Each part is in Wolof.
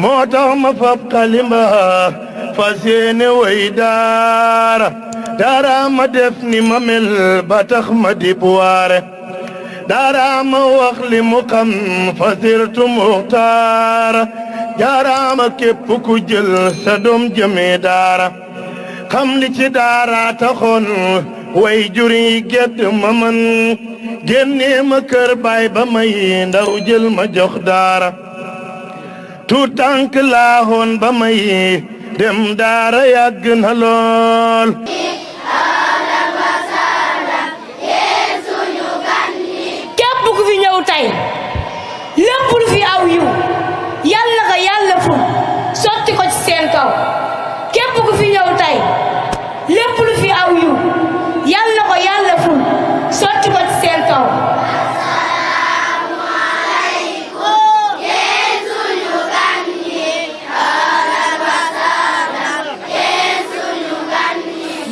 moo tax ma fab xalimba fas yéene way daara daara ma def ni ma mel ba tax ma dib waare daara ma wax li mu xam fa sirtu muxtaara jaaraama képp ku jël sa doom jëmee daara xam li ci daara taxoon way juri gedd ma man génnee ma kër baay ba may ndaw jël ma jox daara tuut tànk laahoon ba may dem daara yàgg na lool képp ku fi ñëw tey lépp lu fi aw yiw yàlla ko yàlla ful sotti ko ci seen kaw képp ku fi ñëw tey lépp lu fi aw yiw yàlla ko yàlla ful sotti ko ci seen kaw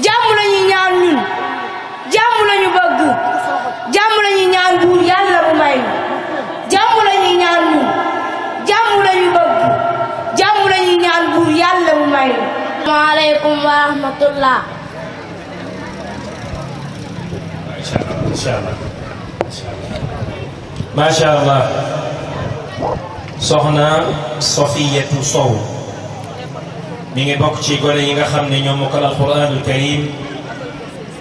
jàmm lañu ñaan ñun jàmm lañu bëgg jàmm lañu ñaan buur yàlla mu may jàmm lañu ñaan ñun jàmm lañu bëgg jàmm lañu ñaan buur yàlla mu may asalaamaaleykum wa rahmatullah macha allah soxna Safiyatu Sow mi ngi bokk ci gone yi nga xam ne ñoom mokkal alquranul karim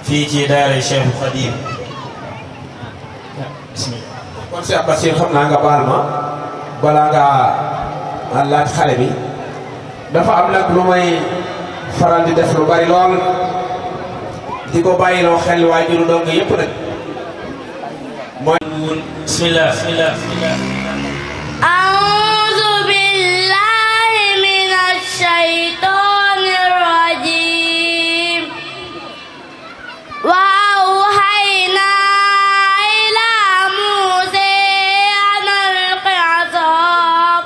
fii ci daara Cheikh Khadim. kon Cheikh Bassir xam naa nga baal ma balaa ngaa laaj xale bi dafa am nag lu may faral di def lu bari lool di ko bàyyiloo xel waajuru dong yépp nag mooy bismillah a'uuzu billahi minash shaytaanir rajiim wa awhaynaa ilaa Muusaa an alqi asaak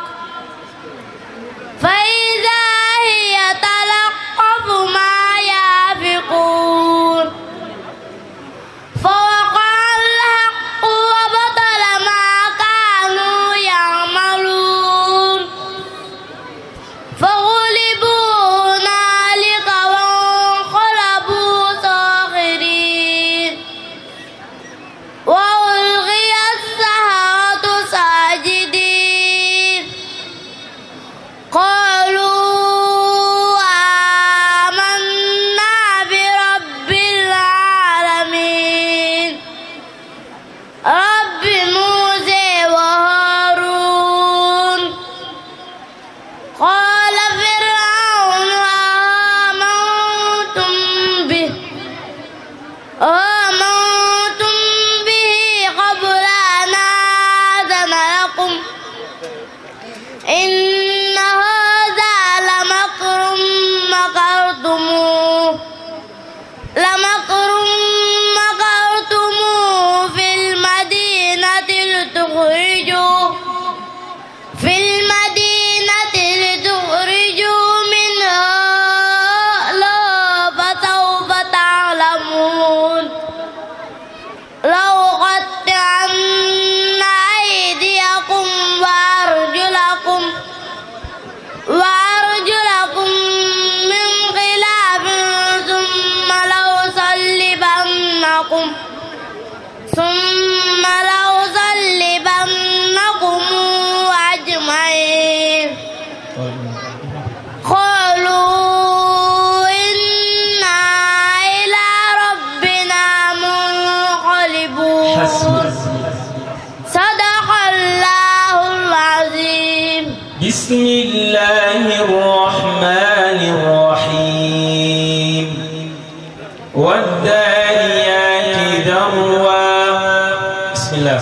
fa izaa hiya talaqqafu maa yaafiquun fa waqa'a al-haqqu wa batala maa kaanuu ya'maluun fa gulibuu hunaalika wanqalabuu saaxiriin wa ulqiya as-saharatu saajidiin qaaluu aamannaa bi rabbil aalamiin rabbi Muusaa wa Haaruun qaala fir'awnu aamantum bihi qabla an aadana lakum inna haadhaa lamakrun makartumuuhu fil madiinati lituxrijuu minhaa ahlahaa fasawfa ta'lamuun la'uqatti'anna aydiyakum wa arjulakum min xilaafin summa la'usallibannakum ajma'iin qaaluu innaa ilaa rabbinaa munqalibuun sadaqallaahul aziim bismillahir rahmanir rahim waddaariyaati darwa bismillah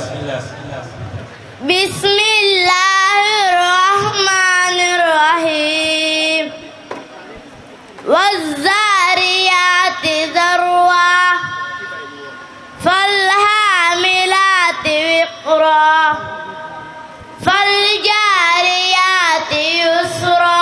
bismillahir rahmanir rahim wazzaariyaati zarwa falhaamilaati wiqra faljaariyaati yusra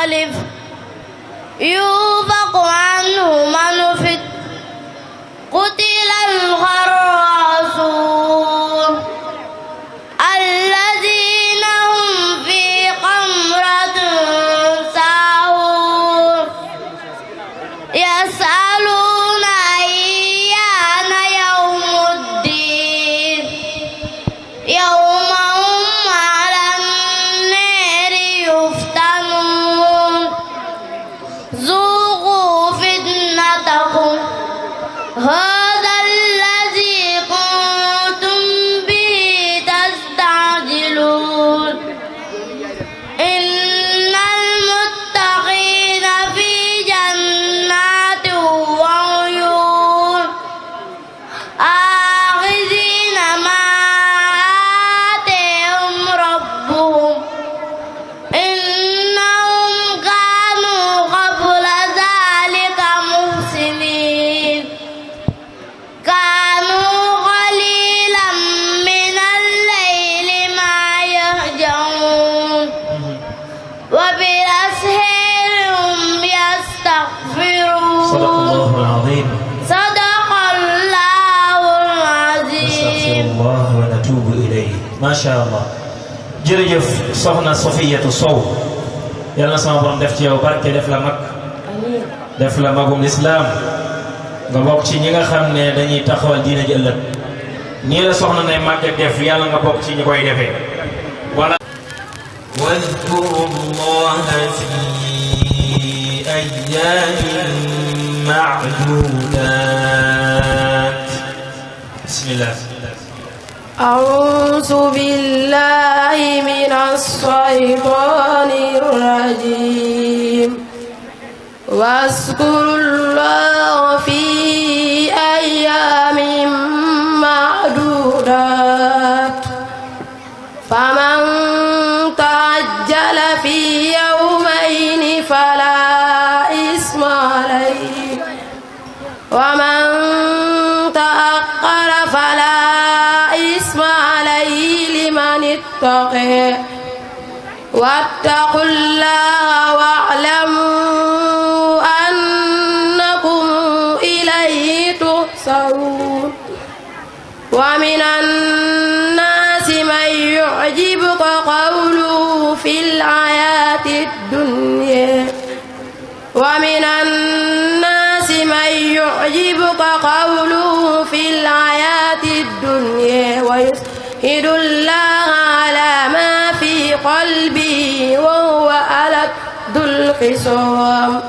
ينقلب يوفق عنه من أفك قتل الخراصون الذين هم في غمرة ساهون يسألون أيان يوم الدين يوم هم على النار يفتنون ذوقوا فتنتكم هذا الذي كنتم به تستعجلون إن المتقين في جنات وعيون آخذين ما آتاهم ربهم إنهم كانوا قبل ذلك محسنين كانوا قليلا من الليل ما يهجعون وبالأسحار هم يستغفرون صدق الله العظيم. صدق الله العظيم. Astaghfirullah wa natubu ilayhi. Masha Allah. jërëjëf soxna Safiyatu Sow yàlla na sama borom def ci yow barke def la mag def la magum lislaam nga bokk ci ñi nga xam ne dañuy taxawal diina ji ëllëg nii la soxna nay màgg def yàlla nga bokk ci ñi koy defee wala واذكروا الله في أيام معدودات بسم الله أعوذ بالله من الشيطان الرجيم واذكروا الله في أيام معدودات فمن تعجل في يومين فلا إثم عليه ومن تأخر فلا إثم عليه لمن اتقى واتقوا الله واعلموا أنكم إليه تحشرون ومن الناس من يعجبك قوله في الحياة الدنيا ومن الناس من يعجبك قوله في الحياة الدنيا ويشهد الله على ما في قلبه وهو ألد الخصام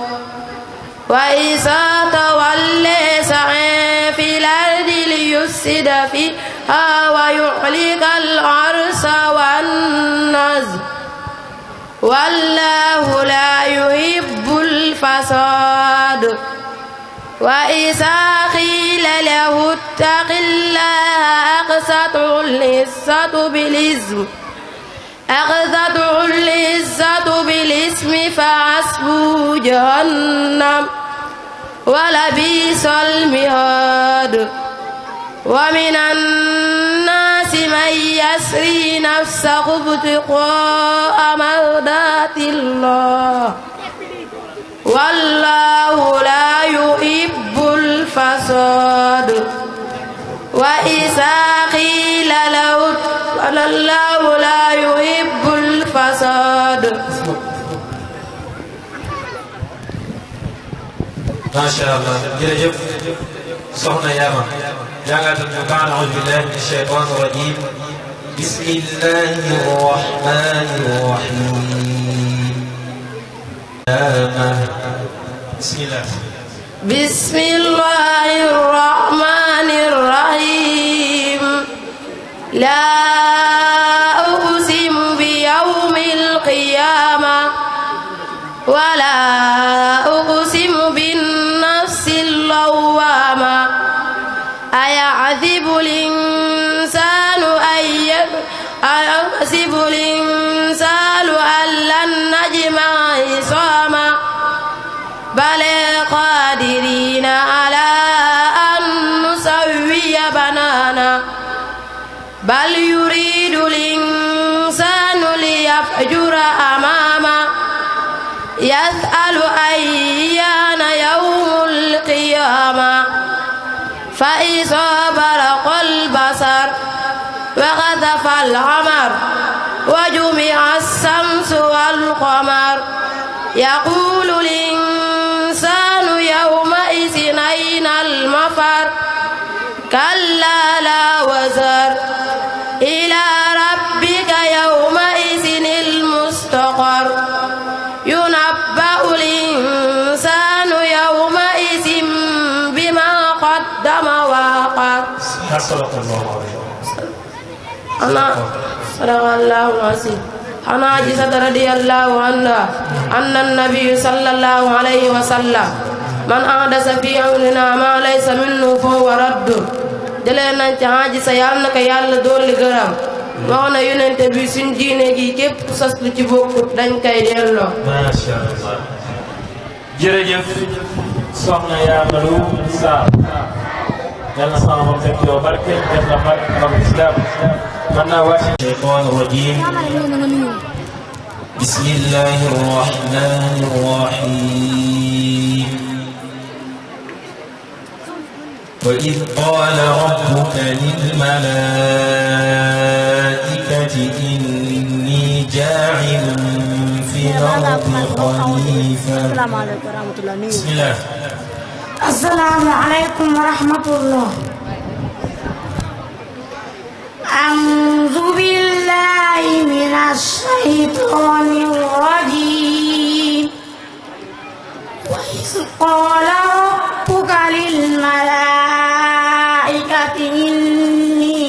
وإذا تولى سعى في الأرض ليفسد فيها ويهلك الحرث والنسل والله لا يحب الفساد وإذا قيل له اتق الله أخذته العزة بالإثم فحسبه جهنم ولبئس المهاد ومن الناس من يسري نفسه ابتغاء مرضات الله والله لا يحب الفساد وإذا قيل له الله لا يحب الفساد. ما شاء الله. jërëjëf soxna Yaama jàngatal ñu baax a'uuzu billahi mina shaytaani rajiim bismillahi rahmaani rahiim. bismillah. bismillahir rahmanir rahim. لا أقسم بيوم القيامة ولا أقسم بالنفس اللوامة أيحسب الإنسان أن لن نجمع عظاما بلى قادرين على أن نسوي بنانا بل يريد الإنسان ليفجر أمامه يسأل أيان يوم القيامة فإذا برق البصر وخسف القمر وجمع الشمس والقمر يقول الإنسان يومئذ أين المفر كلا لا وزر إلى ربك يومئذ المستقر ينبأ الإنسان يومئذ بما قدم وأخر. صدق الله عليه. صدق الله العظيم. عن عائشة رضي الله عنها أن النبي صلى الله عليه وسلم من أحدث في أمرنا ما ليس منه فهو رد. jëlee nañ ci Aïcha yàlla na ko yàlla dolli gërëm wax na yonente bi suñ diine gi képp sos lu ci bokkut dañ koy delloo. Masha Allah. jërëjëf soxna Yaamalu Sarr yal na sama moom fekk yow barke def la barke am islam mën naa wàcc shaytaan rajim bismillahi rahmani rahim وإذ قال ربك للملائكة إني جاعل في الأرض خليفة. السلام عليكم ورحمة الله. بسم الله. السلام عليكم ورحمة الله. أعوذ بالله من الشيطان الرجيم. وإذ قال ربك للملائكة إني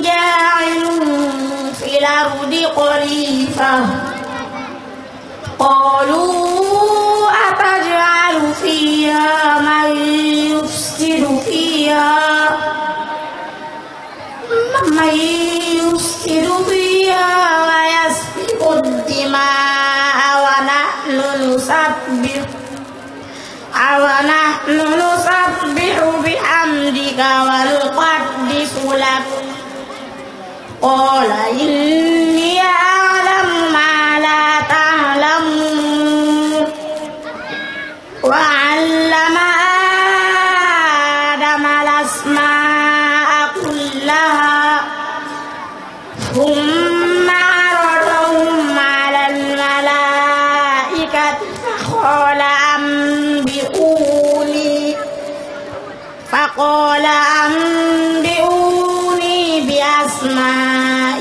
جاعل في الأرض خليفة قالوا أتجعل فيها من يفسد فيها ويسفك الدماء ونحن نسبح بحمدك ونقدس لك قال إني أعلم ما لا تعلمون وعلم آدم الأسماء كلها ثم عرضهم على الملائكة فقال أنبئوني بأسماء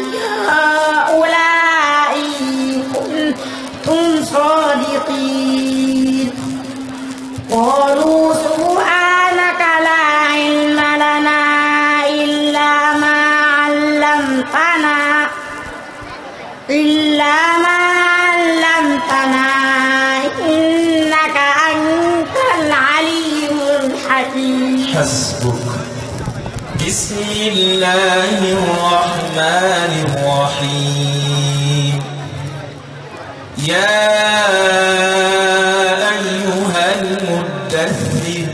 هؤلاء إن كنتم صادقين قالوا سبحانك لا علم لنا إلا ما علمتنا إنك أنت العليم الحكيم. حسبك. بسم الله الرحمن الرحيم. يا أيها المدثر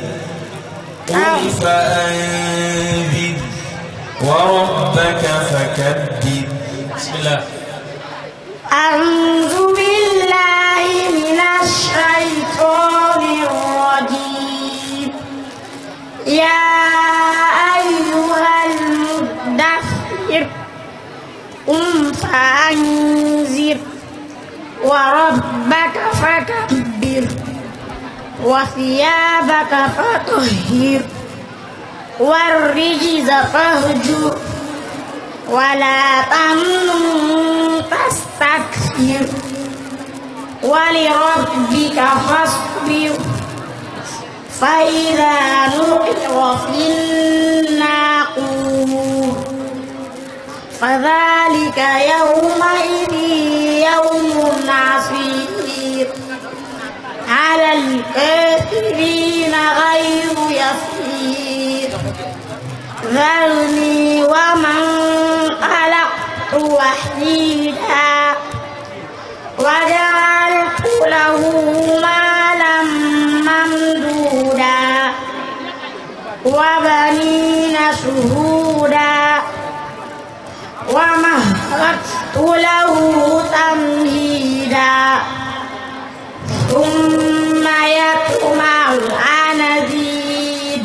قم فأنذر وربك فكبر. بسم الله. أعوذ بالله من الشيطان الرجيم. يا أيها المدثر قم فأنذر وربك فكبر وثيابك فطهر والرجز فاهجر ولا تمنن تستكثر ولربك فاصبر فإذا نقر في الناقور فذلك يومئذ يوم عسير على الكافرين غير يسير ذرني ومن خلقت وحيدا وجعلت له مالا ممدودا وبنين شهودا ومهدت له تمهيدا ثم يطمع أن أزيد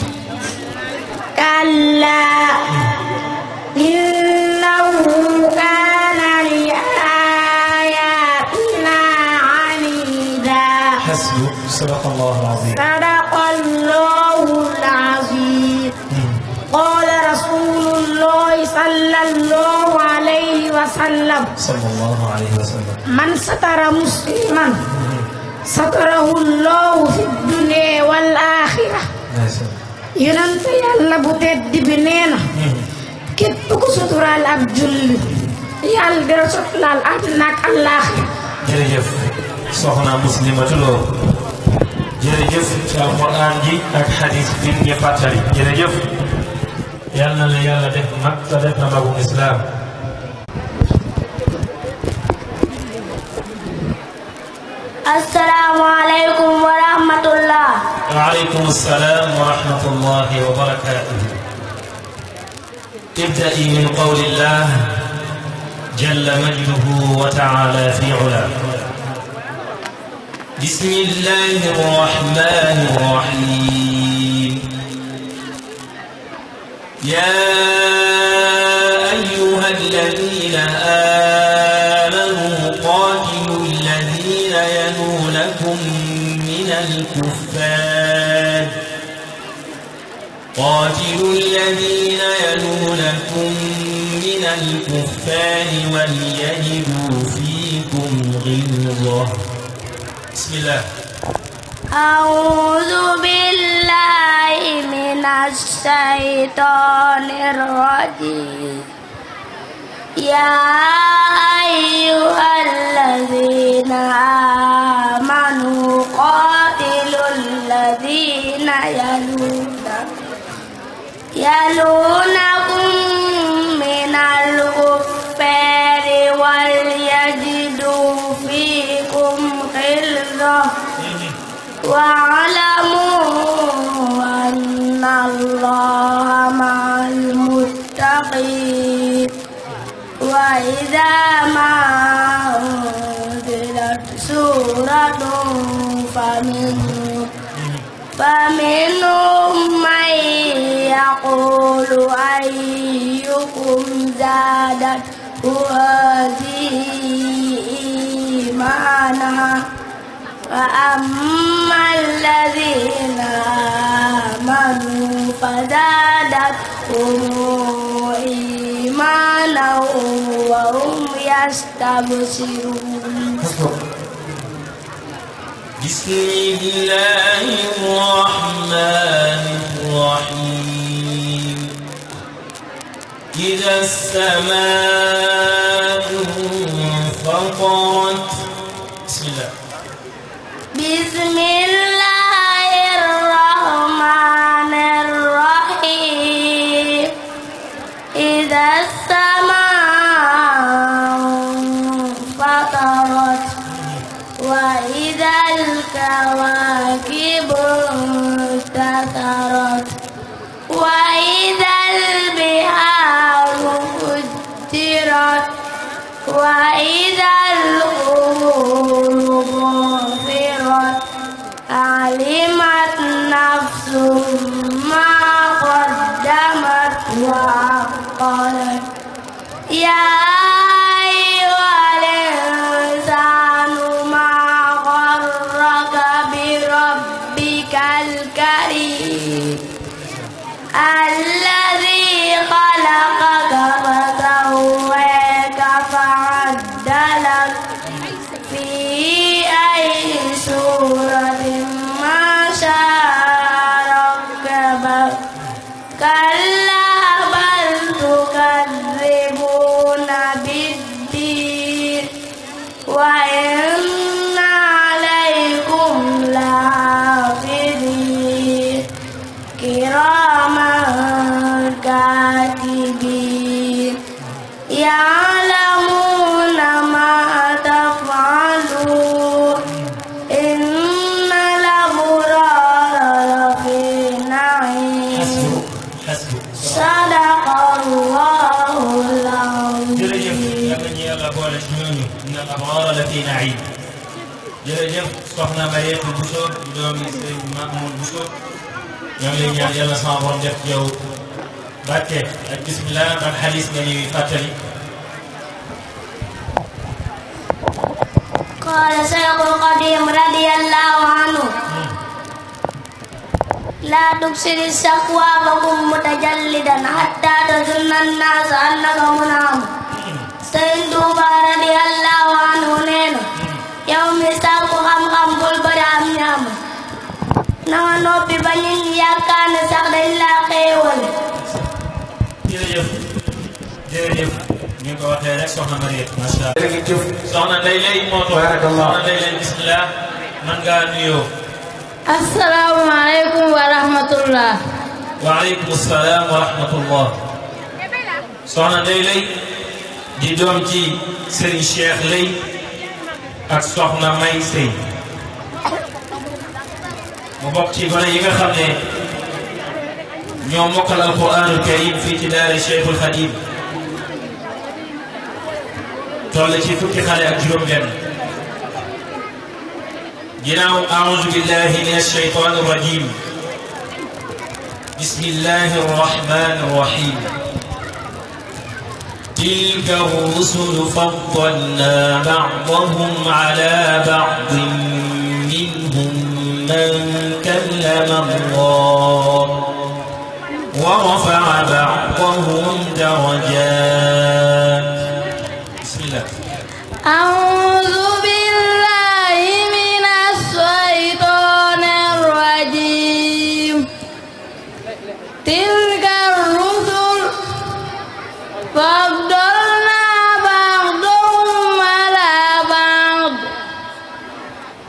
كلا إنه كان لآياتنا عنيدا. حسبك. صدق الله العظيم. صدق الله العظيم. قال رسول الله صلى الله عليه وسلم صلى الله عليه وسلم من ستر مسلما ستره الله في الدنيا والآخرة. yonent Yàlla bu tedd bi nee na képp ku suturaal ab julli Yàlla dina suturaal àddina ak àllaaxira. jërëjëf soxna Muslimatu Lo jërëjëf ci alquran ji ak xadis bi ñu fàttali jërëjëf yal na la yàlla def mag te def na magum islam. asalaamaaleykum wa rahmatullah. waaleykum salaam wa rahmatullahi wa barakatuh. ابدأي من قول الله جل مجده وتعالى في علاه. بسم الله الرحمن الرحيم. يا أيها الذين آمنوا قاتلوا الذين يلونكم من الكفار وليجدوا فيكم غلظة. بسم الله. أعوذ بالله من الشيطان الرجيم. يا أيها الذين آمنوا قاتلوا الذين يلونكم من الكفار وليجدوا فيكم غلظة واعلموا أن الله مع المتقين. وإذا ما أنزلت سورة فمنهم من يقول أيكم زادته هذه إيمانا فأما الذين آمنوا فزادتهم إيمانا وهم يستبشرون. بسم الله الرحمن الرحيم. إذا السماء انفطرت. بسم الله. بسم الله الرحمن الرحيم. إذا السماء انفطرت وإذا الكواكب انتثرت وإذا البحار فجرت وإذا القبور بعثرت علمت نفس ما قدمت وأخرت. يا أيها الإنسان ما غرك بربك الكريم الذي خلقك فسواك فعدلك في أي سورة ما شاء ركبك. كلا بل تكذبون بالدين وإن عليكم لحافظين كراما كاتبين يعلمون ما تفعلون. إن الأبرار لفي نعيم. صدق الله العظيم. abraara la fi naim. jërëjëf soxna Mariétu Bousso doomi Sëriñ Mamoun Bousso ñoo ngi lay ñaan yàlla sama borom def ci yow barke ak bismillah ban xadis nga ñuy fàttali. قال شيخ القديم رضي الله عنه لا تكسر الشكوى فكن متجلدا حتى تظن الناس أنك منعم. Sëriñ Tuuba رضي الله عنه nee na yow mi sàkku xam-xam bul bëri am ñaam na nga noppi ba nit ñi yaakaar ne sax dañ laa xéewal. jërëjëf jërëjëf ni nga ko waxee rek soxna Mariétu macha Allah. jërëjëf soxna Ndeye Leye moo toog. soxna Ndeye Leye bismillah man ngaa nuyoo. asalaamaaleykum wa rahmatullah. waaleykum salaam wa rahmatullah. soxna Ndeye Leye di doom ci Serigne Cheikh Leye ak soxna May Sey mu bokk ci gone yi nga xam ne ñoo mokkal alquranul karim fii ci daara Cheikhul Khadim toll ci fukki xale ak juróom-benn. ginnaaw aoudu billahi min alshaytan arrajim bismillahi arrahmani arrahim تلك الرسل فضلنا بعضهم على بعض منهم من كلم الله ورفع بعضهم درجات. بسم الله. أعوذ بالله من الشيطان الرجيم تلك الرسل فضلنا بعضهم على بعض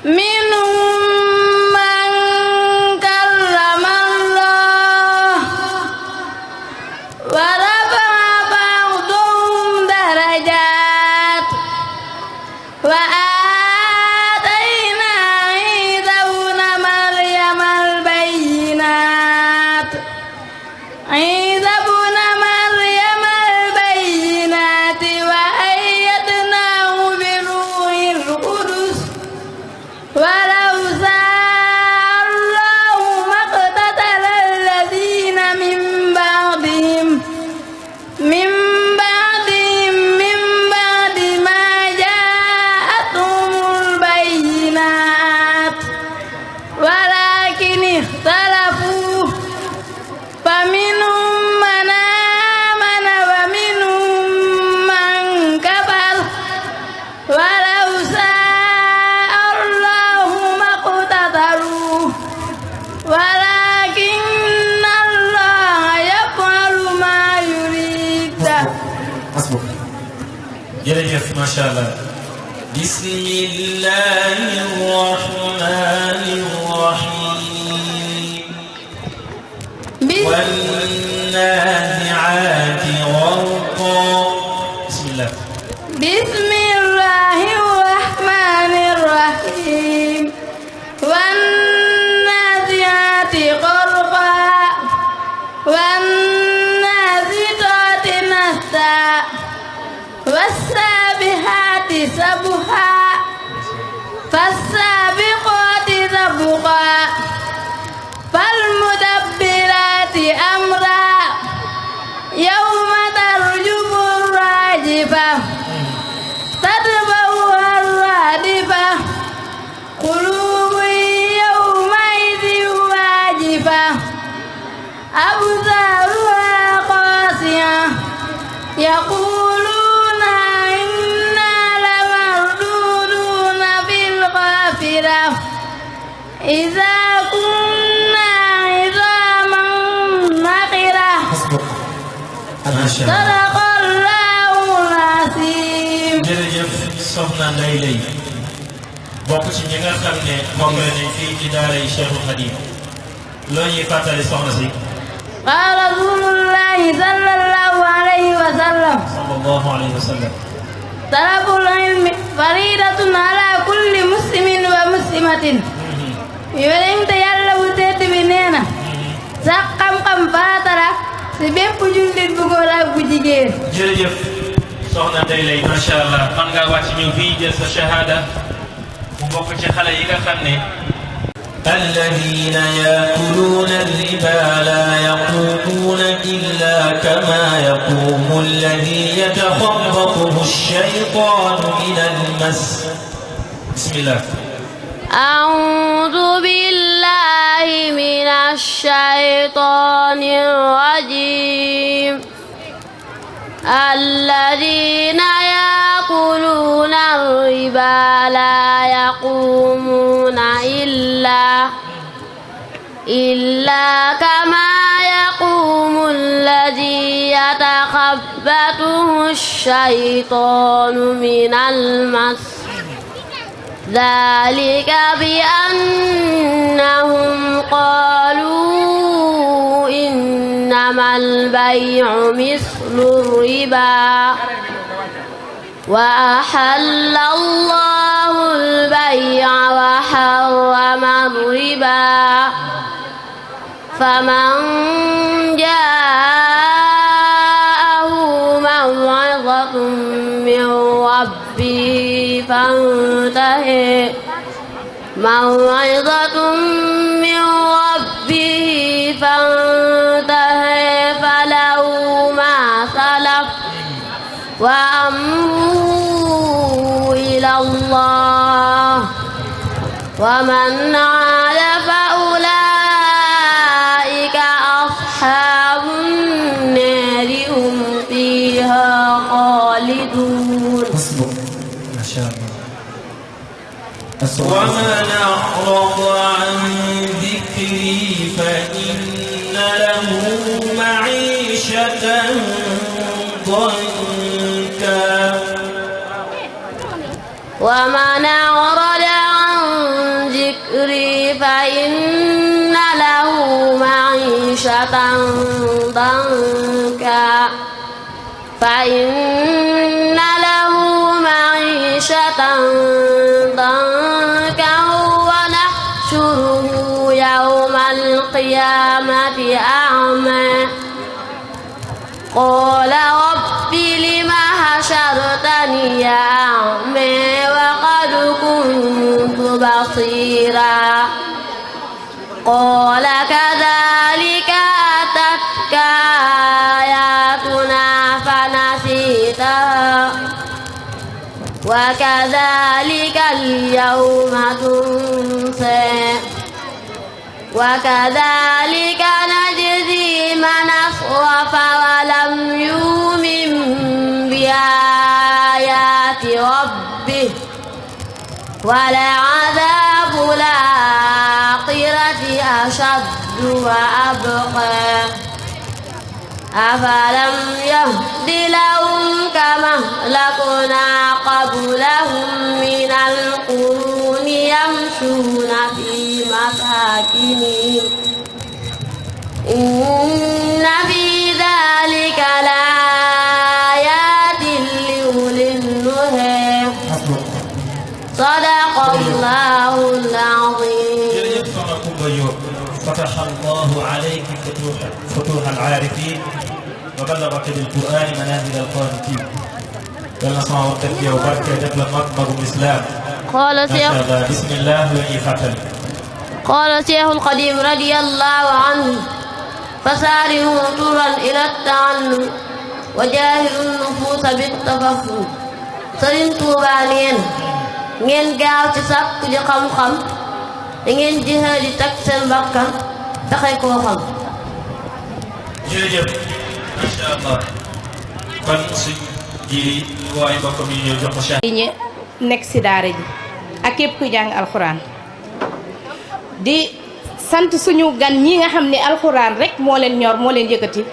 منهم من كلم الله ورفع بعضهم درجات وآتينا عيسى ابن مريم البينات وأيدناه بروح القدس ولو شاء الله ما اقتتل الذين من بعد ما جاءتهم البينات ولكن اختلفوا فمنهم من آمن ومنهم من كفر ولو شاء الله ما اقتتلوا ولكن الله يفعل ما يريد. jërëjëf macha allah. bismillahi rahmani rahim. والنازعات غرقا. بسم الله. بسم الله الرحمن الرحيم والنازعات غرقا والنازلات نشطا والسابحات سبحا فالسابقات سبقا فالمدبرات أمرا يوم ترجف الراجفة تتبعها الرادفة قلوب يومئذ واجفة أبصارها قاسية يقولون إنا لمردودون في الغافرة إذا كنا عظاما نخرة. صدق الله العظيم. jërëjëf soxna Ndeye Leye bokk ci ñi nga xam ne moom la ne fii ci daara yi Cheikhul Khadim loo ñuy fàttali soxna si. قال رسول الله صلى الله عليه وسلم sallallahu alayhi wa sallam. طلب العلم فريضة على كل مسلم ومسلمة. yonent Yàlla bu tedd bi nee na sax xam-xam faatara si bépp jullit bu góor ak bu jigéen. jërëjëf soxna Ndeye Leye macha allah man ngaa wàcc ñëw fii jël sa shahada mu bokk ci xale yi nga xam ne الذين يأكلون الربا لا يقومون إلا كما يقوم الذي يتخبطه الشيطان من المس بسم الله أعوذ بالله من الشيطان الرجيم الذين يأكلون الربا لا يقومون إلا كما يقوم الذي يتخبطه الشيطان من المس ذلك بأنهم قالوا إنما البيع مثل الربا وأحل الله البيع وحرم الربا فمن جاءه موعظة من ربه فانتهى فله ما سلف وأمره إلى الله ومن عاد فأولئك أصحاب النار هم فيها خالدون. ما شاء الله. ومن أعرض عن ذكري فإن له معيشة ضنكا ومن أعرض عن ذكري فإن له معيشة ضنكا ونحشره يوم القيامة أعمى قال رب لم حشرتني أعمى وقد كنت بصيرا قال كذلك أتتك آياتنا فنسيتها وكذلك اليوم تنسى وكذلك نجزي من أسرف ولم يؤمن بآيات ربه ولعذاب الآخرة أشد وأبقى أفلم يهد لهم كما أهلكنا قبلهم من القرون يمشون في مساكنهم إن في ذلك لآيات لأولي النهى صدق الله العظيم. فتح الله عليك فتوح العارفين وبلغك بالقرآن منازل القانتين. يلا سمع وتركيا وبركة دبل مطمر الإسلام. قال بسم الله وإيقاتل. قال شيخ القديم رضي الله عنه فسارعوا طرا إلى التعلم وجاهلوا النفوس بالتفهم. Sëriñ Tuubaa neen ngeen gaaw ci sàkku ji xam-xam da ngeen jihaad di teg seen bakkan taxay koo xam. jërëjëf macha allah kon suñ ji waaye mbokk mi ñëw jox ko ñi nekk si daara ji ak képp kuy jàng alxuraan di sant suñu gan ñi nga xam ne alxuraan rek moo leen ñor moo leen yëkkati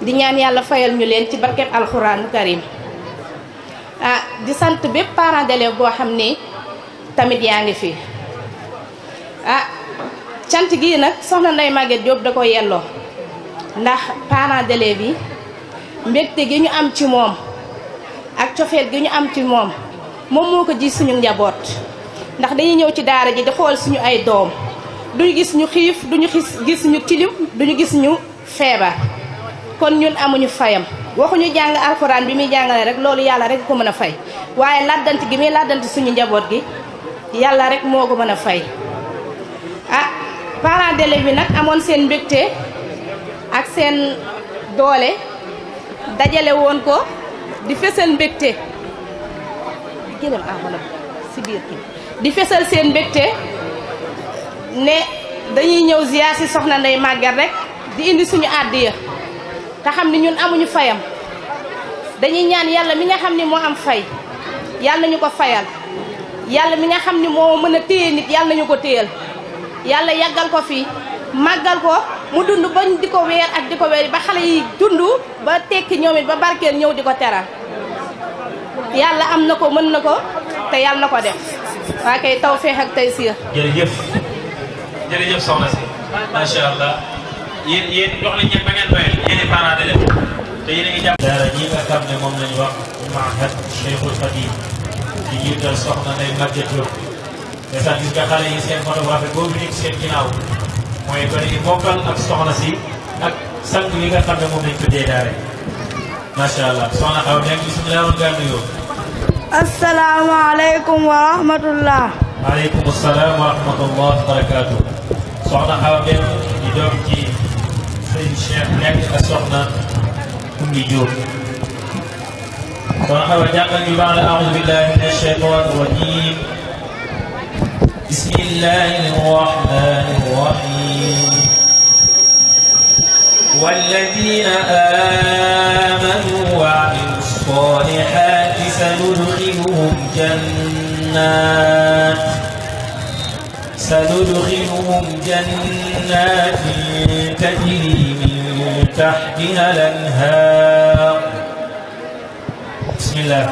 di ñaan yàlla fayal ñu leen ci barkeb alxuraanu karim di sant bépp parent d'élève boo xam ne tamit yaa ngi fi cant gii nag soxna Ndeye Maguette Diop da ko yelloo ndax parent d'élève yi mbégte gi ñu am ci moom ak cofeel gi ñu am ci moom moo ko ji suñu njaboot ndax dañuy ñëw ci daara ji di xool suñu ay doom duñu gis ñu xiif duñu gis ñu tilim duñu gis ñu feebar kon ñun amuñu fayam waxuñu jàng alxuraan bi muy jàngale rek loolu yàlla rek ko mën a fay waaye laddanti gi muy laddanti suñu njaboot gi yàlla rek moo ko mën a fay ah parents d'élèves bi nag amoon seen mbégte ak seen doole dajale woon ko di fesal mbégte si biir kii di fesal seen mbégte ne dañuy ñëw ziar si soxna Ndeye Maguette rek di indi suñu àddiya te xam ni ñun amuñu fayam dañuy ñaan yàlla mi nga xam ni moo am fay yàlla nañu ko fayal yàlla mi nga xam ni moo mën a téye nit yàlla nañu ko téyal yàlla yàggal ko fii màggal ko mu dund bañ di ko weer ak di ko weer ba xale yi dund ba tekki ñoom it ba barkeel ñëw di ko teral yàlla am na ko mën na ko te yàlla na ko def waa kay tawfeex ak taysiir. jërëjëf jërëjëf soxna si macha allah yéen jox nañ ñëpp ba ngeen doyal yéen i parents d'élèves te yéen a ngi jàpp. daara ji nga xam ne moom lañu wax Mahad Cheikhul Khadim di jiital soxna Ndeye Maguette Diop te sax gis nga xale yi seen photographie boobu nekk seen ginnaaw mooy ko ni bokkal ak soxna si ak sang yi nga xam ne moom lañ tuddee daara macha allah soxna xaw nekk bisimilah woon ngaa nuyoo. asalaamaaleykum wa rahmatullah. waaleykum salaam wa rahmatullah wa barakaatu. soxna Awa Bène di doom ci sëñ Cheikh nekk ak soxna Oumy Diop. soxna Awa jàngal ñu baax la aoudu billahi min ashaytan rajim. bismillahi rahmani rahim. والذين آمنوا وعملوا الصالحات سندخلهم جنات تجري من تحتها الأنهار. بسم الله.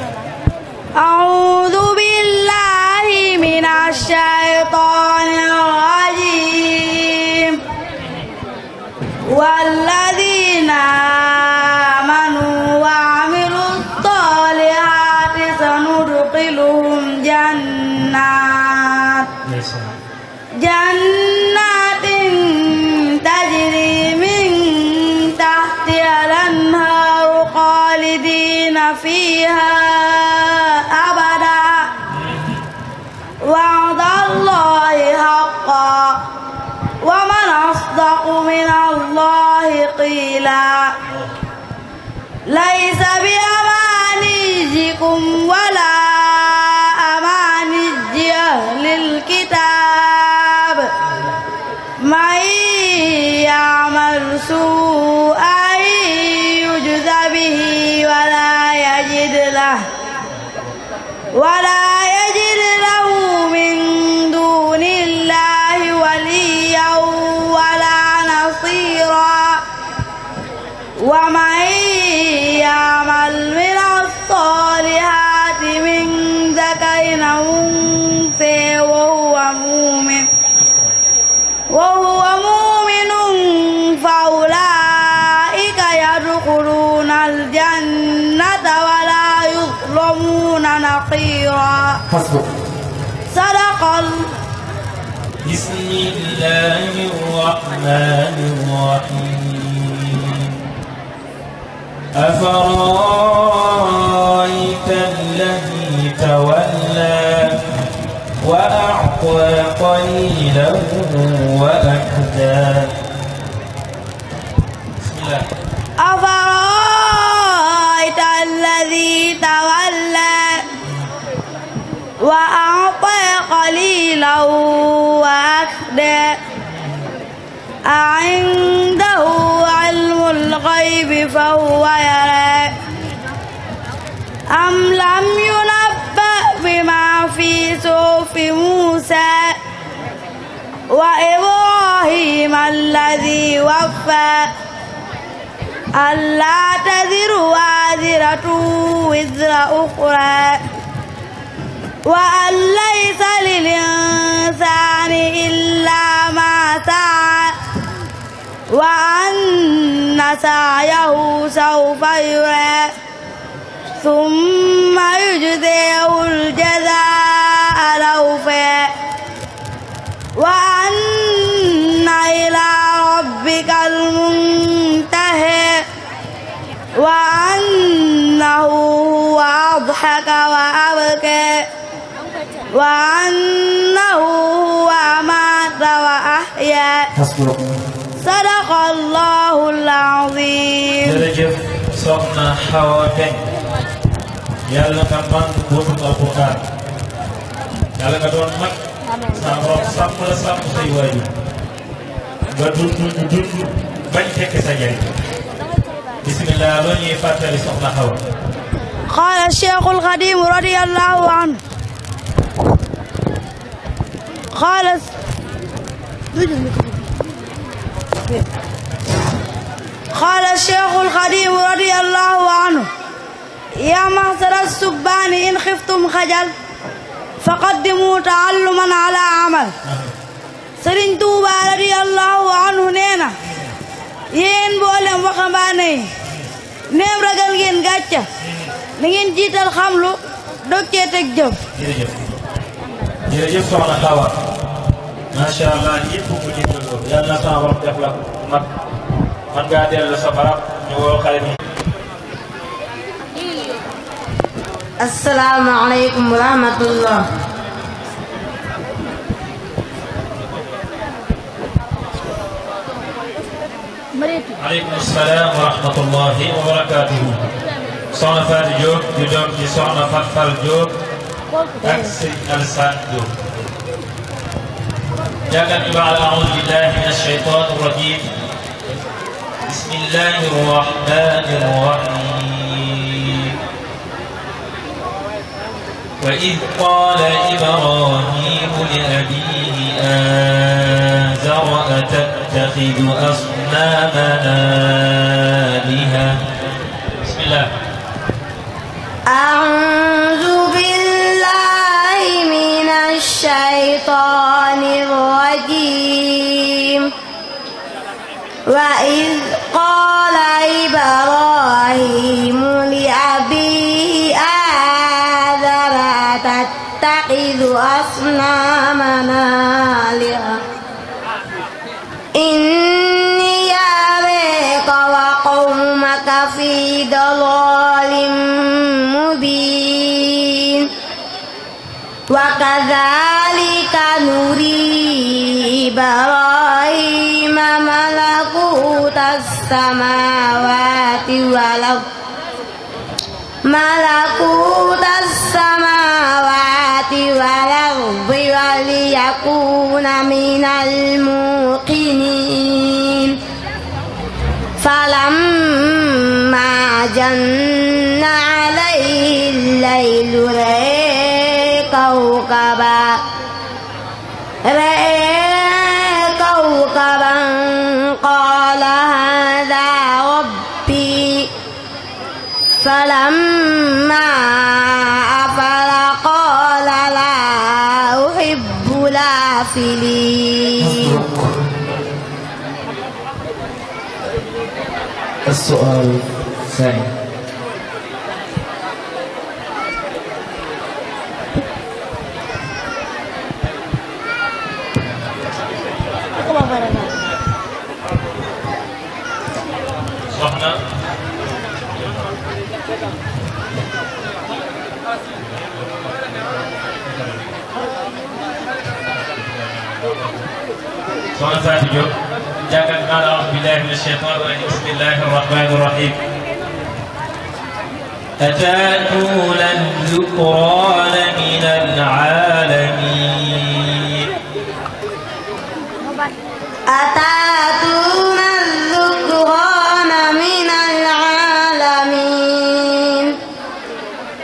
أعوذ بالله من الشيطان الرجيم. والذين آمنوا وعملوا الصالحات سندخلهم جنات تجري من تحتها الأنهار خالدين فيها أبدا وعد الله حقا ومن أصدق من الله قيلا ليس بأمانيكم ولا أماني أهل الكتاب من يعمل سوءا يجز به ولا يجد له من دون الله وليا ولا نصيرا ومن يعمل من الصالحات من ذكر أو أنثى وهو مؤمن فأولئك يدخلون الجنة ولا يظلمون نقيرا. صدق الله. بسم الله الرحمن الرحيم. أفرأيت الذي تولى وأعطى قليلا وأكدى. بسم الله. أفرأيت الذي تولى وأعطى قليلا وأكدى أعنده علم الغيب فهو يرى أم لم ينبأ بما في صحف موسى وإبراهيم الذي وفى ألا تزر وازرة وزر أخرى وأن ليس للإنسان إلا ما سعى وأن سعيه سوف يرى ثم يجزيه الجزاء الأوفى وأن إلى ربك المنتهى وأن وأضحك وأبكى وأنه هو أمات وأحيا صدق الله العظيم. jërëjëf soxna Hawa Peng yàlla nga man boobu alquran yàlla nga doon mag sa borom sàmm la sàmm say waajur nga dund bañ fekk sa njëriñ bismillah loo ñuy fàttali soxna Hawa. قال الشيخ القديم رضي الله عنه قال الشيخ القديم رضي الله عنه يا معشر السبان إن خفتم خجل فقدموا تعلما على عمل. Sëriñ Tuuba radiyallahu anhu nee na yéen mboolem waxambaane yi neem ragal ngeen gàcca na ngeen jiital xamlu dog cee teg jëf. jërëjëf soxna Hawa macha allah ñëpp ku jiital loolu yàlla na sama borom def la mag man ngaa dellu sa barab ñu woo xale bi. assalaamu aleykum wa rahmatullah. aleykum salaam wa rahmatullahi wa barakaatuhu. soxna Fatou Diop di doom ci soxna Fatou Diop ak sëñ Alassane Diop. jàngat ñu baax a'uuzu billahi mina shaytaani rajiim. bismillahi rahmaani rahiim. وإذ قال إبراهيم لأبيه آزر أتتخذ أصنامنا آلهة. بسم الله. أعوذ بالله من الشيطان الرجيم. وإذ قال إبراهيم لأبيه آزر أتتخذ أصنامنا آلهة إني أراك وقومك في ضلال مبين. وكذلك نري إبراهيم ملكوت السماوات والأرض وليكون من الموقنين. فلما جن عليه الليل رأى كوكبا قال هذا ربي. فلما أفل قال لا أحب الآفلين. السؤال الثاني. soxna Fatou Diop jàngat naa a'uuzu billahi mina shaytaani rajiim bismillahi rahmaani rahiim. أتأتون الذكران من العالمين. أتأتون الذكران من العالمين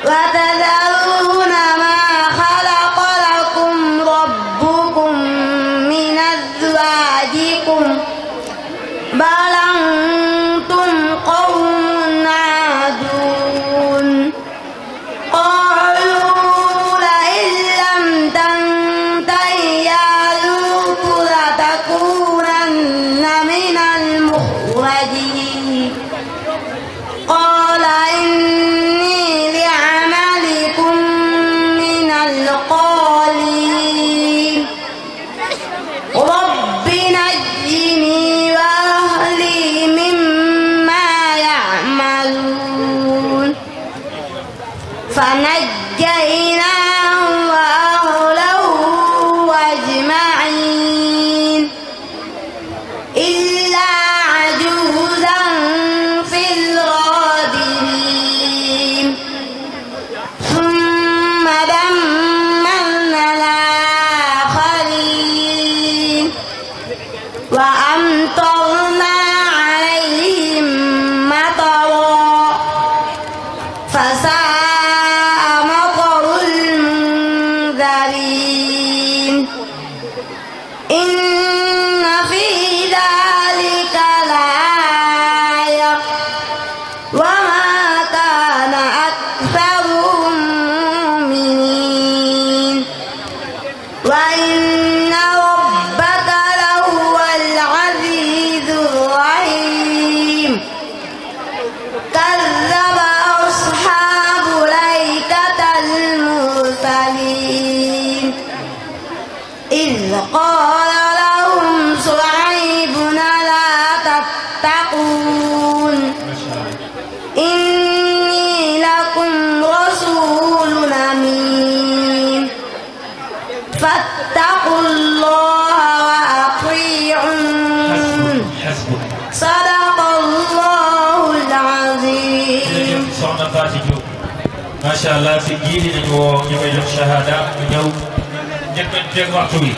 وتذرون ما خلق لكم ربكم من أزواجكم بل أنتم قوم عادون. قالوا لئن لم تنته يا لوط لتكونن الرحيم إن في ذلك لآية وما كان أكثرهم مؤمنين وإن ربك لهو العزيز الرحيم كذب أصحاب الأيكة المرسلين إذ قال لهم شعيب لا تتقون إني لكم رسول أمين فاتقوا الله وأطيعون صدق الله العظيم. ما شاء الله في جيل نيو نيو شهادة نيو جك وقتي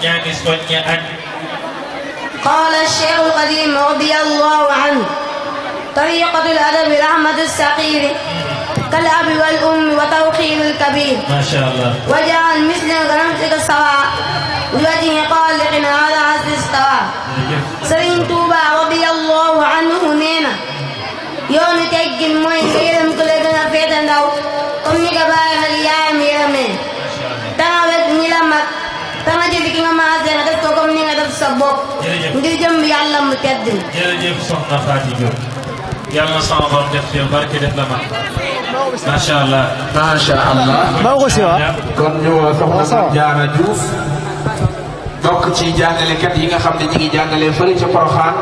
نياني سونيا أن قال الشيخ القديم رضي الله عنه طريقة الأدب رحمة الصغير كالأب والأم وتوقير الكبير ما شاء الله وجعل مثل غنمتك السواء بوجه خالقنا على عز السواء Sëriñ Tuuba radiyallahu anhu nee na yoonu teggin mooy nga yërëm ku la gën a féete ndaw comme ni nga bàyyi xel yaayam yërëmee ta nga wet ñi la mag ta nga jëli ki nga maasee nga def ko comme ni nga def sa bopp ngir jëm yàlla mu tedd mi. jërëjëf soxna Fatou Diop yàlla na sama borom def ci barke def la mag macha allah. macha allah. kon ñu soxna Jaara Diouf bokk ci jàngalekat yi nga xam ne ñi ngi jàngale fële ca Porokhane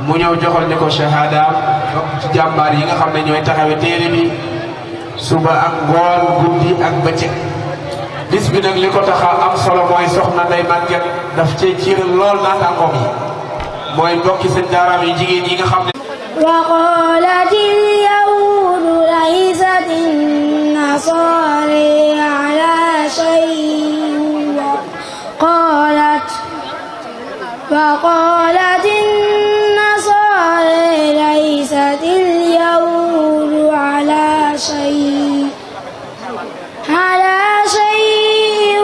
mu ñëw joxal ñu ko shahada bokk ci jàmbaar yi nga xam ne ñooy taxawe téere bi suba ak ngoon guddi ak bëccëg bis bi nag li ko tax a am solo mooy soxna Ndeye Maguette daf cee ciiral lool naataangoom yi mooy mbokki seen daaraam yi jigéen yi nga xam ne وقالت اليهود ليست النصارى على شيء وقالت النصارى ليست اليهود على شيء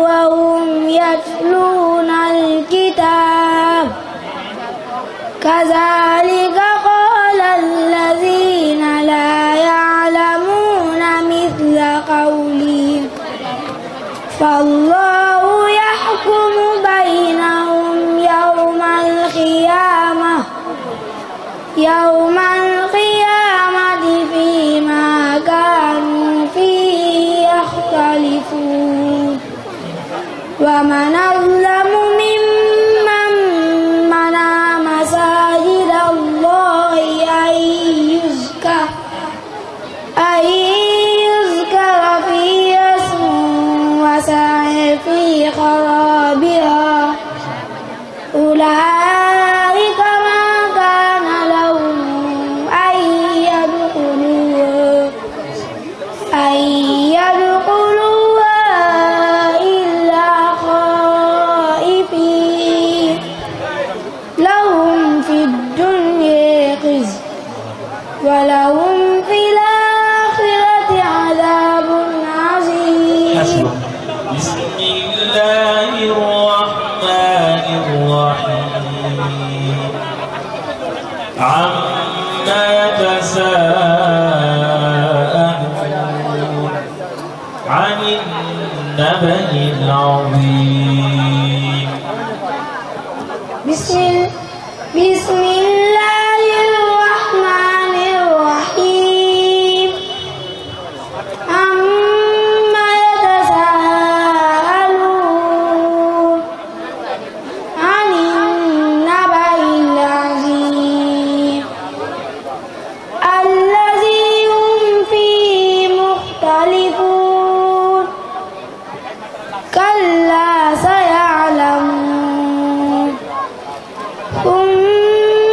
وهم يتلون الكتاب كذلك قال الذين لا يعلمون مثل قولهم فالله يحكم بينهم يوم القيامة فيما كانوا فيه يختلفون ومن أظلم ممن منع مساجد الله أن يذكر فيه اسمه وسعى في خرابها أولئك ما كان لهم أن يدخلوها إلا خائفين لهم في الدنيا خزي ولهم في الآخرة عذاب عظيم. بسم الله الرحمن الرحيم عما يتساءلون عن النبأ العظيم. بسم الله الرحمن الرحيم عما يتساءلون عن النبأ العظيم الذي هم فيه مختلفون كلا سيعلمون ثم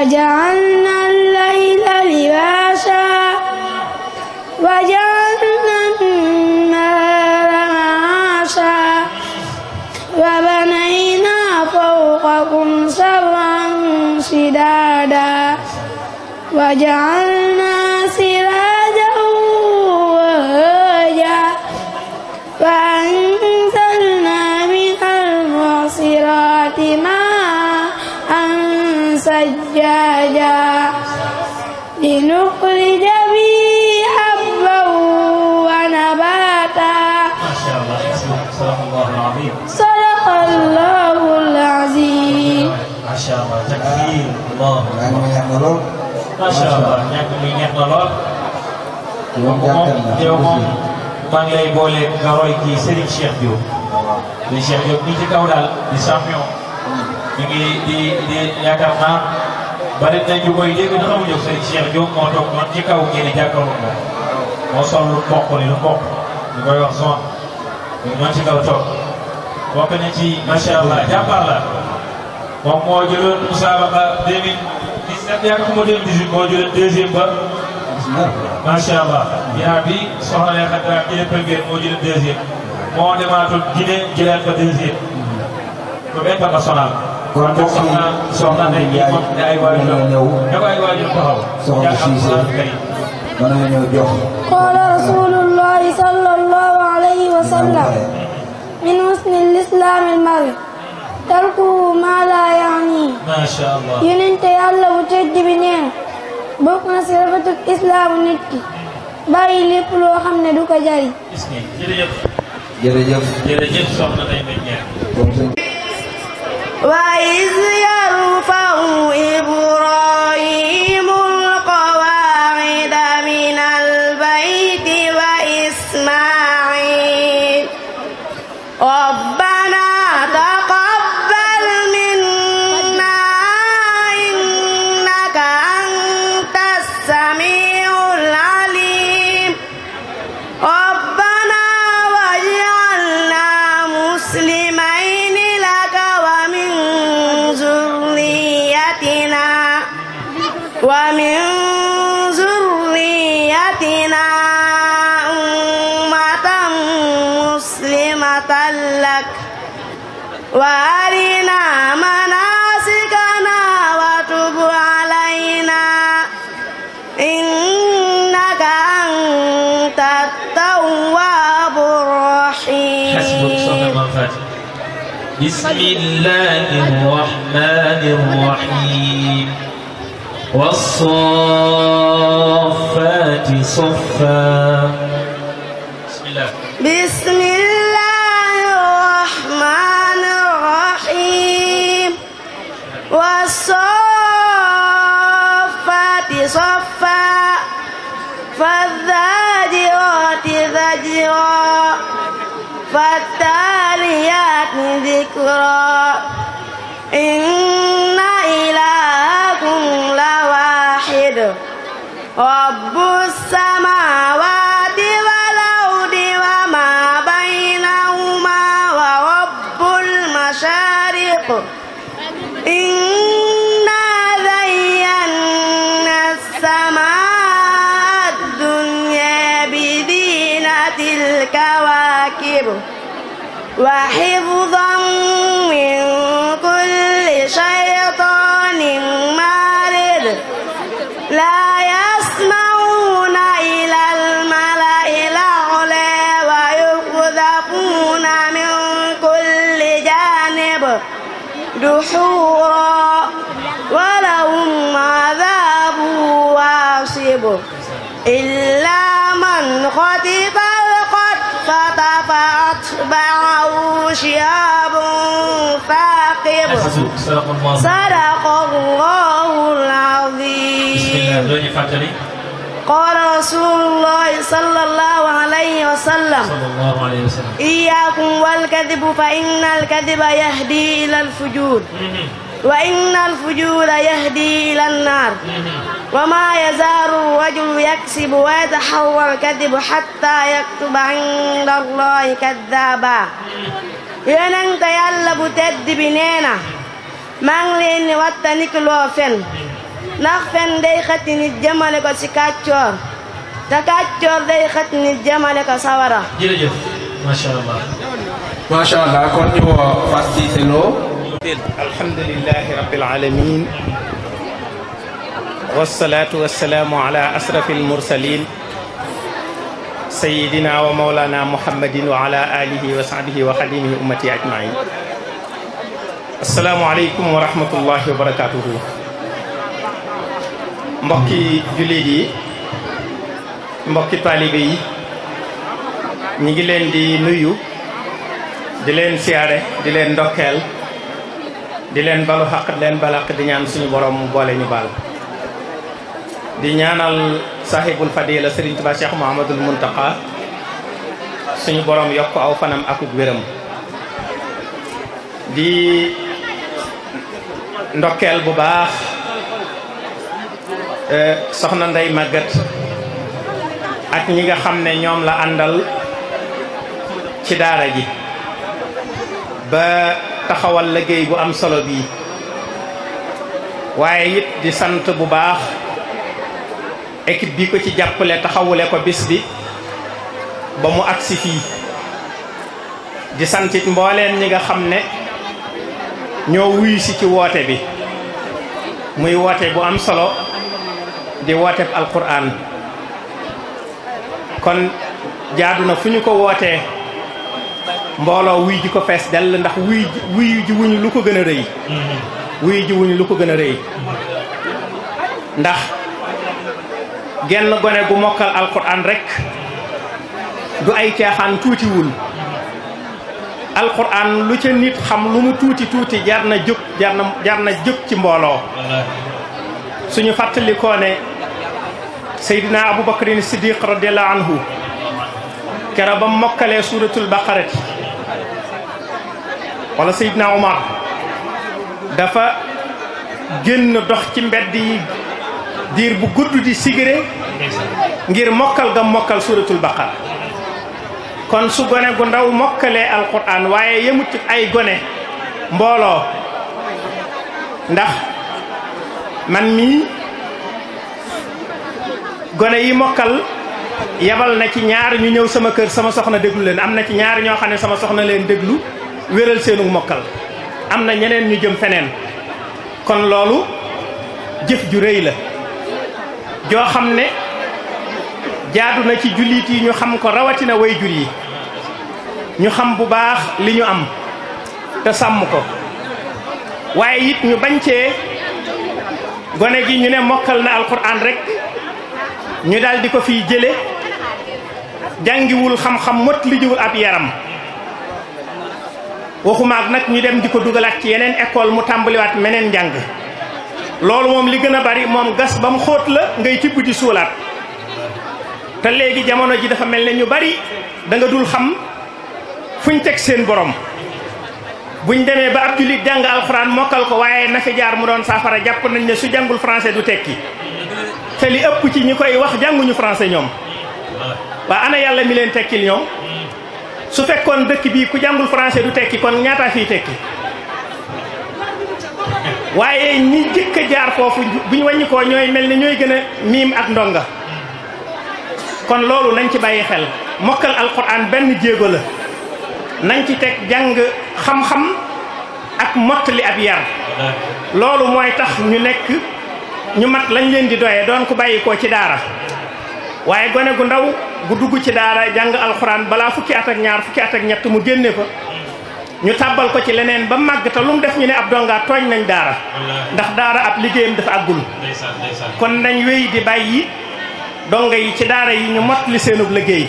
وجعلنا الليل لباسا وجعلنا النهار معاشا وبنينا فوقكم سبعا شدادا وجعلنا سراجا وهاجا وأنزلنا من المعصرات ماء سجاجا لنخرج به حبا ونباتا صدق الله العظيم صدق الله العظيم ما شاء الله takbir Allah Masya Allah ñàkk mi neex na lool yow moom maa ngi lay boole nga roy kii Serigne Cheikh Diop Serigne Cheikh Diop ñi ci kaw daal di champion ñu ngi di yaakaar naa bari na ñu koy dégg na xamuñu Serigne Cheikh Diop moo toog noonu ci kaw ngeen di jàkkaarloo moom moo sol lu mboq ni lu mboq ñu koy wax son ñu noonu ci kaw toog bokk na ci macha allah jàmbaar la moom moo jëloon musaabaqa 2017 yaakaar moo 2018 moo jëloon deuxième ba macha allah yaa bi soxna leen xat daal jëlee première moo jëlee deuxième moo demaatul Guinée jëlaat fa deuxième comme international. kon soxna nañ ñi moom ne ay waajur ne ko ay waajur taxaw. soxna Cissé mën nga ñëw jox. qaala rasulullahi sallallahu alayhi wa sallam min husni l-islaam al-mar'i tarkuhu maa laa ya'nihi. macha allah yonente yàlla bu tedd bi nee na bokk na si rafetuk islaamu nit ki bàyyi lépp loo xam ne du ko jariñ. jërëjëf. jërëjëf. jërëjëf soxna day mel ñeer. وإذ يرفع إبراهيم القواعد من البيت وإسماعيل ربنا تقبل منا إنك أنت السميع العليم ربنا واجعلنا مسلمين لك ومن ذريتنا أمة مسلمة لك وأرنا مناسكنا وتب علينا إنك أنت التواب الرحيم. حسبك صدق الفاتحة. بسم الله الرحمن الرحيم والصافات صفا. بسم الله. بسم الله الرحمن الرحيم والصافات صفا فالزاجرات زجرا فالتاليات ذكرا إن إلهكم لواحد رب السماوات والأرض وما بينهما ورب المشارق إنا زينا السماء الدنيا بزينة الكواكب وحفظا من كل شيطان مارد لا يسمعون إلى الملأ الأعلى ويقذفون من كل جانب دحورا ولهم عذاب واصب إلا من خطف الخطفة فأتبعه شهاب ثاقب صدق الله العظيم. بسم الله. قال رسول الله صلى الله عليه وسلم إياكم والكذب فإن الكذب يهدي إلى الفجور وإن الفجور يهدي إلى النار وما يزال الرجل يكسب ويتحول الكذب حتى يكتب عند الله كذابا. yonent Yàlla bu tedd bi nee na maa ngi leen di wattandikuloo fen ndax fen day xëcc nit jëmale ko ci kàccoor te kàccoor day xëcc nit jëmale ko sawara. jërëjëf macha allah. macha allah kon ñu woo Fass Cissé Lo. alhamdulillahi rabbil alamin wassalatu wassalamu ala asrafil mursalin sayyidina wa mawlana muhammadin wa ala alihi wa sahbihi wa xadimihi ummati ajmain. assalaamu aleykum wa rahmatullahi wa barakatuhu. mbokki jullit yi, mbokki taalibe yi, ñi ngi leen di nuyu, di leen siyaare, di leen ndokkeel, di leen balu xaq, di leen balaq, di ñaan suñu borom mu boole ñu baal. di ñaanal sahibul fadila Serigne Touba Cheikh Mouhamadul Muntaqa suñu borom yokk aw fanam akuk wéram. di ndokkeel bu baax soxna Ndey Maguette ak ñi nga xam ne ñoom la àndal ci daara ji ba taxawal liggéey bu am solo bii. waaye it di sant bu baax équipe bi ko ci jàppale taxawule ko bis bi ba mu agsi fii. di sant it mbooleen ñi nga xam ne ñoo wuyu si ci woote bi muy woote bu am solo di woote alquran. kon jaadu na fu ñu ko wootee mbooloo wuy ji ko fees dell, ndax wuyu ji wuñu lu ko gën a rëy. wuyu ji wuñu lu ko gën a rëy ndax genn gone gu mokkal alquran rek du ay caaxaan tuutiwul. alquran lu ca nit xam lu mu tuuti tuuti jar na jóg ci mbooloo. suñu fàttalikoo ne Seydina Abubakrin Siddiq radiallahu anhu kera ba mokkalee suuratul baqarati, wala Seydina Omar dafa génn dox ci mbedd yi diir bu gudd di sigire ngir mokkal ga mokkal suuratul baqara. kon su gone gu ndaw mokkalee alquran waaye yemut ci ay gone mbooloo. ndax man mii gone yi mokkal yabal na ci ñaar ñu ñëw sama kër sama soxna déglu leen. am na ci ñaar ñoo xam ne sama soxna leen déglu wéral seenu mokkal. am na ñeneen ñu jëm feneen. kon loolu jëf ju rëy la joo xam ne jaadu na ci jullit yi ñu xam ko, rawatina way jur yi ñu xam bu baax li ñu am te sàmm ko. waaye it ñu bañ cee gone gi ñu ne mokkal na alquran rek ñu daal di ko fiy jële jàngiwul xam-xam mot li jiwul ab yaram. waxumaak nag ñu dem di ko dugalaat ci yeneen école mu tàmbaliwaat meneen njàng. loolu moom li gën a bari moom gas ba mu xóot la ngay tibb di suulaat. te léegi jamono ji dafa mel ne ñu bari da nga dul xam fuñ teg seen borom. buñ demee ba ab jullit jàng alxuraan mokkal ko waaye na fi jaar mu doon saafara, jàpp nañ ne su jàngul français du tekki. te li ëpp ci ñi koy wax jànguñu français ñoom. waa ana yàlla mi leen tekkil ñoom. su fekkoon dëkk bii ku jàngul français du tekki kon ñaata fii tekki. waaye ñi jëkk a jaar foofu buñ wàññi koo ñooy mel ne ñooy gën a miim ak ndonga. kon loolu nañ ci bàyyi xel. mokkal alquran benn jéego la. nañ ci teg jàng xam-xam ak mottali ab yar. loolu mooy tax ñu nekk ñu mat lañ leen di doyee doon ko bàyyi koo ci daara. waaye gone gu ndaw gu dugg ci daara jàng alxuraan balaa fukki at ak ñaar fukki at ak ñett mu génne fa ñu tàbbal ko ci leneen ba màgg te lu mu def ñu ne ab dongaa tooñ nañ daara. ndax daara ab liggéeyam dafa àggul. kon nañ wéy di bàyyi donga yi ci daara yi ñu mottali seenub liggéey.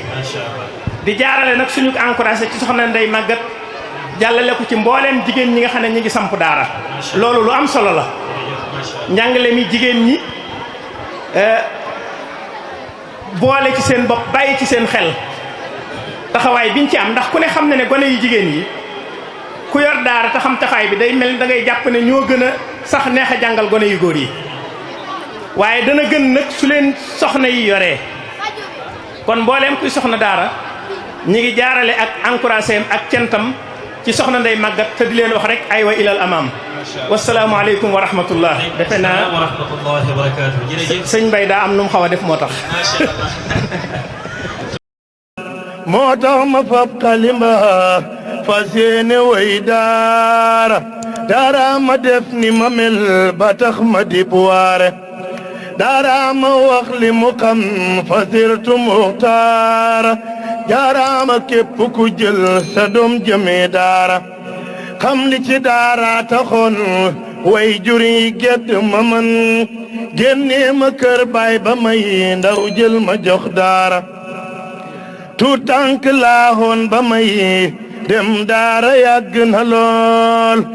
di jaarale nag suñu encouragé ci soxna Ndey Maguette jàllale ko ci mbooleem jigéen ñi nga xam ne ñi ngi samp daara. loolu lu am solo la. njàngale mi jigéen ñi boole ci seen bopp bàyyi ci seen xel taxawaay biñ ci am. ndax ku ne xam na ne gone yu jigéen yi ku yor daara te xam taxawaay bi day mel da ngay jàpp ne ñoo gën a sax neex a jàngal gone yu góor yi. waaye dana gën nag su leen soxna yi yoree. kon mbooleem kuy soxna daara ñi ngi jaarale ak encouragé ak centam ci soxna Ndey Maguette te di leen wax rek aywa ilal amaam. wasalaamu aleykum wa rahmatullah. defe naa wa rahmatullahi wa barakaatu. jërëjëf sëñ Mbaye daa am nu mu xaw a def moo tax. moo tax ma fab xalima fas yéene way daara ma def ni ma mel ba tax ma di puwaare daara ma wax li mu xam fasirtu muxtaara jaaraama képp ku jël sa doom jëmee daara xam li ci daara taxoon way juri gedd ma man génnee ma kër baay ba may ndaw jël ma jox daara tu tànk laahoon ba may dem daara yàgg na lool